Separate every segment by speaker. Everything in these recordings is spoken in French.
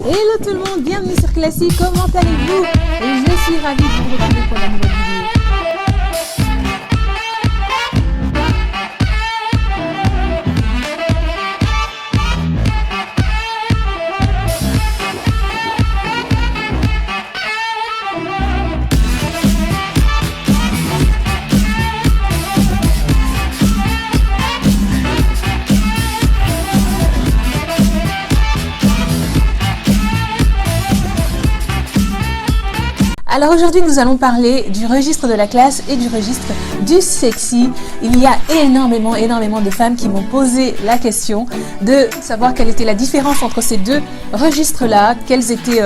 Speaker 1: Hello tout le monde, bienvenue sur Classique, comment allez-vous? Et je suis ravie de vous retrouver pour la nouvelle vidéo. Alors aujourd'hui nous allons parler du registre de la classe et du registre du sexy. Il y a énormément de femmes qui m'ont posé la question de savoir quelle était la différence entre ces deux registres là, quels étaient,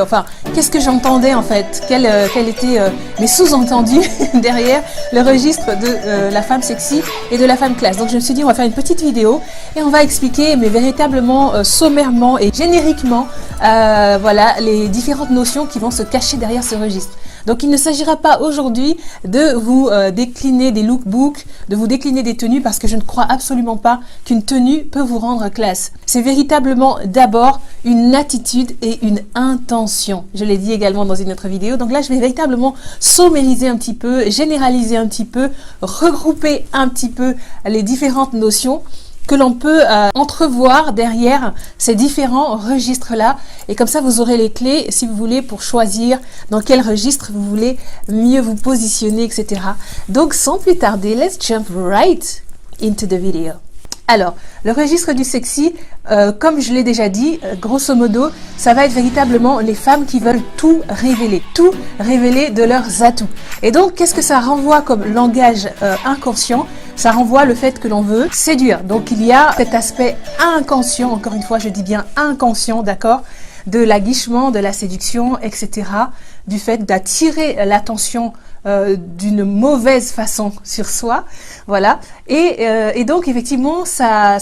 Speaker 1: qu'est-ce que j'entendais en fait, quels étaient mes sous-entendus derrière le registre de la femme sexy et de la femme classe. Donc je me suis dit on va faire une petite vidéo et on va expliquer mais véritablement sommairement et génériquement voilà les différentes notions qui vont se cacher derrière ce registre. Donc il ne s'agira pas aujourd'hui de vous décliner des lookbooks, de vous décliner des tenues parce que je ne crois absolument pas qu'une tenue peut vous rendre classe. C'est véritablement d'abord une attitude et une intention. Je l'ai dit également dans une autre vidéo. Donc là je vais véritablement sommariser un petit peu, généraliser un petit peu, regrouper un petit peu les différentes notions que l'on peut entrevoir derrière ces différents registres-là. Et comme ça, vous aurez les clés, si vous voulez, pour choisir dans quel registre vous voulez mieux vous positionner, etc. Donc, sans plus tarder, let's jump right into the video. Alors, le registre du sexy, comme je l'ai déjà dit, grosso modo, ça va être véritablement les femmes qui veulent tout révéler de leurs atouts. Et donc, qu'est-ce que ça renvoie comme langage inconscient? Ça renvoie le fait que l'on veut séduire. Donc, il y a cet aspect inconscient, encore une fois, je dis bien inconscient, d'accord, de l'aguichement, de la séduction, etc. Du fait d'attirer l'attention d'une mauvaise façon sur soi, voilà. Et donc, effectivement, ça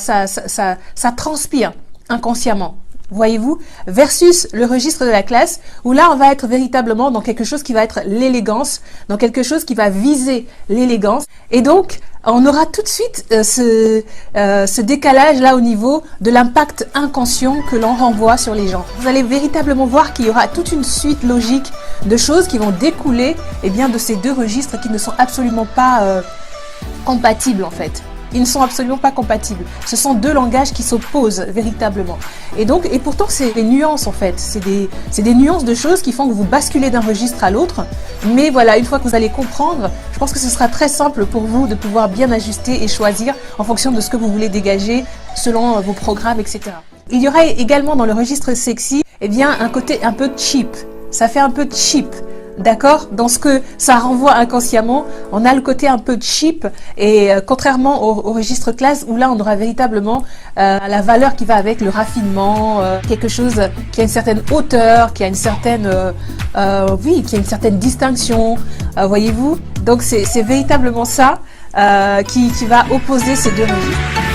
Speaker 1: transpire inconsciemment. Voyez-vous, versus le registre de la classe, où là, on va être véritablement dans quelque chose qui va être l'élégance, dans quelque chose qui va viser l'élégance. Et donc, on aura tout de suite ce décalage-là au niveau de l'impact inconscient que l'on renvoie sur les gens. Vous allez véritablement voir qu'il y aura toute une suite logique de choses qui vont découler de ces deux registres qui ne sont absolument pas compatibles en fait. Ils ne sont absolument pas compatibles. Ce sont deux langages qui s'opposent véritablement. Et pourtant, c'est des nuances en fait. C'est des nuances de choses qui font que vous basculez d'un registre à l'autre. Mais voilà, une fois que vous allez comprendre, je pense que ce sera très simple pour vous de pouvoir bien ajuster et choisir en fonction de ce que vous voulez dégager selon vos programmes, etc. Il y aura également dans le registre sexy, un côté un peu cheap. Ça fait un peu cheap. D'accord? Dans ce que ça renvoie inconsciemment, on a le côté un peu cheap et contrairement au registre classe où là on aura véritablement la valeur qui va avec le raffinement, quelque chose qui a une certaine hauteur, qui a une certaine qui a une certaine distinction, voyez-vous? Donc c'est véritablement ça qui va opposer ces deux registres.